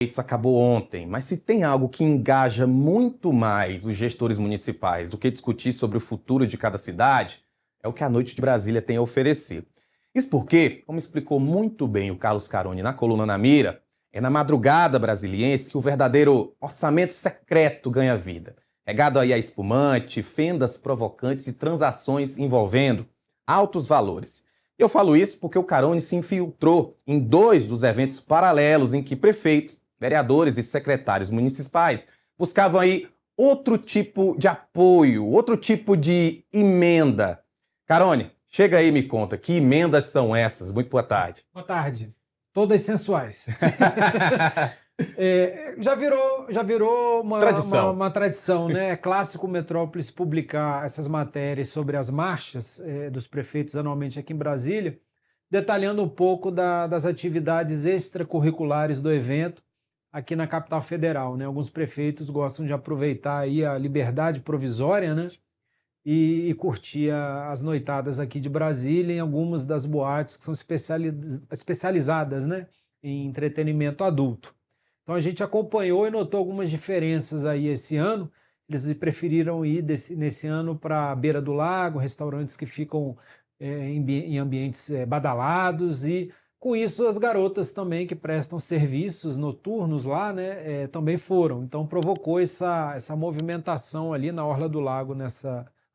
Isso acabou ontem, mas se tem algo que engaja muito mais os gestores municipais do que discutir sobre o futuro de cada cidade, é o que a Noite de Brasília tem a oferecer. Isso porque, como explicou muito bem o Carlos Caroni na coluna Na Mira, é na madrugada brasiliense que o verdadeiro orçamento secreto ganha vida. Regado aí a espumante, fendas provocantes e transações envolvendo altos valores. Eu falo isso porque o Caroni se infiltrou em dois dos eventos paralelos em que prefeitos, vereadores e secretários municipais buscavam aí outro tipo de apoio, outro tipo de emenda. Caroni, chega aí e me conta, que emendas são essas? Muito boa tarde. Boa tarde. Todas sensuais. Já virou Tradição. uma tradição, né? É clássico Metrópolis publicar essas matérias sobre as marchas dos prefeitos anualmente aqui em Brasília, detalhando um pouco das atividades extracurriculares do evento aqui na capital federal, né? Alguns prefeitos gostam de aproveitar aí a liberdade provisória, né? E curtir as noitadas aqui de Brasília em algumas das boates que são especializadas, né, em entretenimento adulto. Então a gente acompanhou e notou algumas diferenças aí esse ano. Eles preferiram ir nesse ano para a beira do lago, restaurantes que ficam em ambientes badalados, e com isso as garotas também que prestam serviços noturnos lá, né, também foram. Então provocou essa movimentação ali na Orla do Lago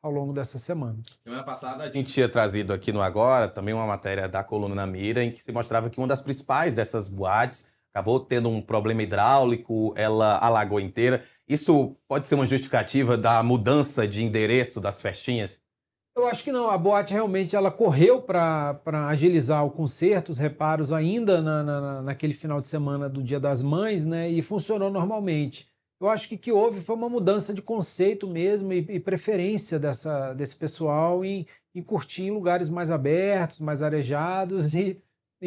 ao longo dessa semana. Semana passada a gente tinha trazido aqui no Agora também uma matéria da coluna Na Mira em que se mostrava que uma das principais dessas boates acabou tendo um problema hidráulico, ela alagou inteira. Isso pode ser uma justificativa da mudança de endereço das festinhas? Eu acho que não, a boate realmente ela correu para agilizar o conserto, os reparos ainda naquele final de semana do Dia das Mães, né? E funcionou normalmente. Eu acho que o que houve foi uma mudança de conceito mesmo e preferência desse pessoal em curtir em lugares mais abertos, mais arejados, e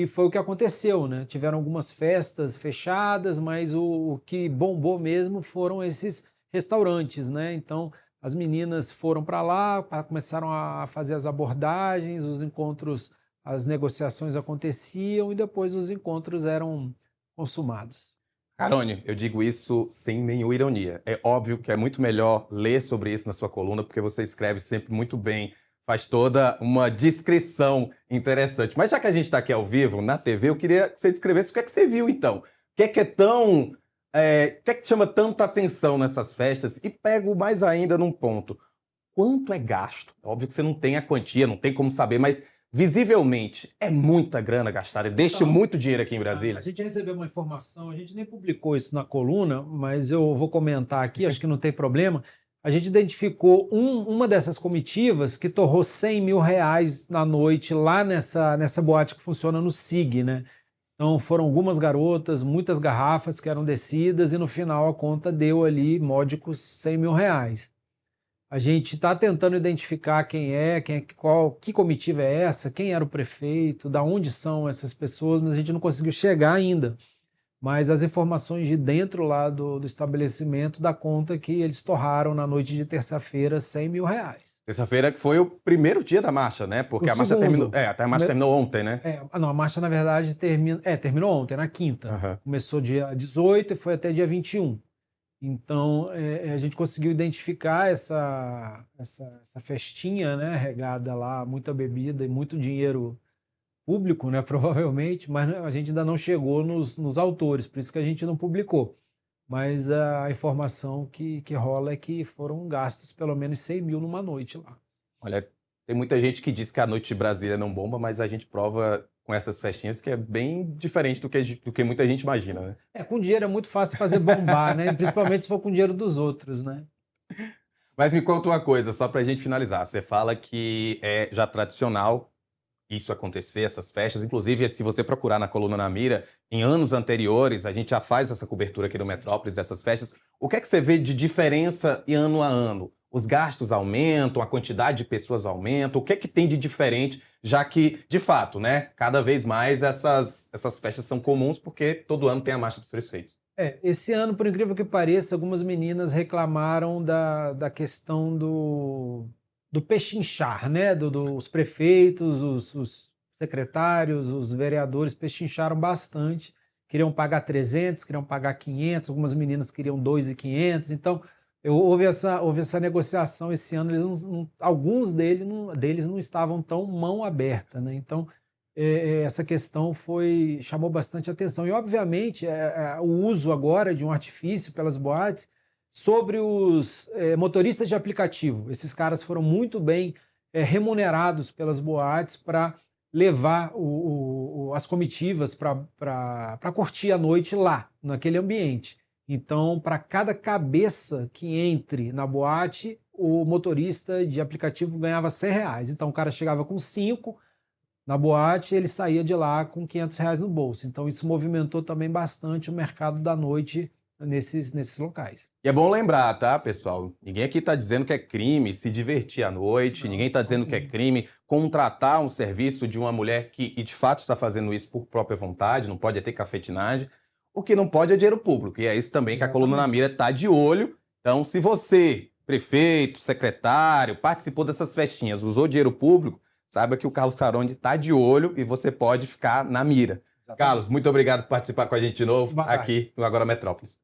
foi o que aconteceu, né? Tiveram algumas festas fechadas, mas o que bombou mesmo foram esses restaurantes, né? Então as meninas foram para lá, começaram a fazer as abordagens, os encontros, as negociações aconteciam e depois os encontros eram consumados. Carone, eu digo isso sem nenhuma ironia. É óbvio que é muito melhor ler sobre isso na sua coluna, porque você escreve sempre muito bem, faz toda uma descrição interessante. Mas já que a gente está aqui ao vivo, na TV, eu queria que você descrevesse o que é que você viu, então. O que é tão... o que é que te chama tanta atenção nessas festas? E pego mais ainda num ponto. Quanto é gasto? Óbvio que você não tem a quantia, não tem como saber, mas visivelmente é muita grana gastada. Deixa Então, muito dinheiro aqui em a Brasília. gente recebeu uma informação, a gente nem publicou isso na coluna, mas eu vou comentar aqui, acho que não tem problema. A gente identificou uma dessas comitivas que torrou R$ 100.000 na noite lá nessa boate que funciona no SIG, né? Então foram algumas garotas, muitas garrafas que eram descidas e no final a conta deu ali módicos R$ 100.000. A gente está tentando identificar que comitiva é essa, quem era o prefeito, da onde são essas pessoas, mas a gente não conseguiu chegar ainda. Mas as informações de dentro lá do estabelecimento dá conta que eles torraram na noite de terça-feira R$ 100.000. Terça-feira que foi o primeiro dia da marcha, né? Porque O a marcha segundo. terminou. Até a marcha terminou ontem, né? Não, a marcha na verdade terminou ontem, na quinta. Aham. Começou dia 18 e foi até dia 21. Então, a gente conseguiu identificar essa festinha, né, regada lá, muita bebida e muito dinheiro público, né, provavelmente, mas a gente ainda não chegou nos autores, por isso que a gente não publicou. Mas a informação que rola é que foram gastos pelo menos 100 mil numa noite lá. Olha, tem muita gente que diz que a noite de Brasília não bomba, mas a gente prova com essas festinhas que é bem diferente do que muita gente imagina, né? Com dinheiro é muito fácil fazer bombar, né? Principalmente se for com dinheiro dos outros, né? Mas me conta uma coisa, só pra gente finalizar. Você fala que é já tradicional isso acontecer, essas festas. Inclusive, se você procurar na coluna Na Mira, em anos anteriores, a gente já faz essa cobertura aqui no Metrópolis dessas festas. O que é que você vê de diferença ano a ano? Os gastos aumentam, a quantidade de pessoas aumenta? O que é que tem de diferente, já que, de fato, né, cada vez mais essas festas são comuns porque todo ano tem a Marcha dos Prefeitos. Esse ano, por incrível que pareça, algumas meninas reclamaram da questão do pechinchar, né? Dos prefeitos, os secretários, os vereadores pechincharam bastante queriam pagar 300, queriam pagar 500, algumas meninas queriam 2.500. Então, houve essa negociação esse ano. Alguns deles não estavam tão mão aberta, né? Então, essa questão chamou bastante atenção. E, obviamente, o uso agora de um artifício pelas boates sobre os motoristas de aplicativo. Esses caras foram muito bem remunerados pelas boates para levar as comitivas para curtir a noite lá, naquele ambiente. Então, para cada cabeça que entre na boate, o motorista de aplicativo ganhava R$100. Então, o cara chegava com 5 na boate, ele saía de lá com R$500 no bolso. Então, isso movimentou também bastante o mercado da noite nesses locais. E é bom lembrar, tá, pessoal? Ninguém aqui está dizendo que é crime se divertir à noite, ninguém está dizendo que é crime contratar um serviço de uma mulher que, de fato, está fazendo isso por própria vontade, não pode ter cafetinagem. O que não pode é dinheiro público, e é isso também que a Coluna na Mira está de olho. Então, se você, prefeito, secretário, participou dessas festinhas, usou dinheiro público, saiba que o Carlos Taronde está de olho e você pode ficar na mira. Exatamente. Carlos, muito obrigado por participar com a gente de novo aqui no Agora Metrópolis.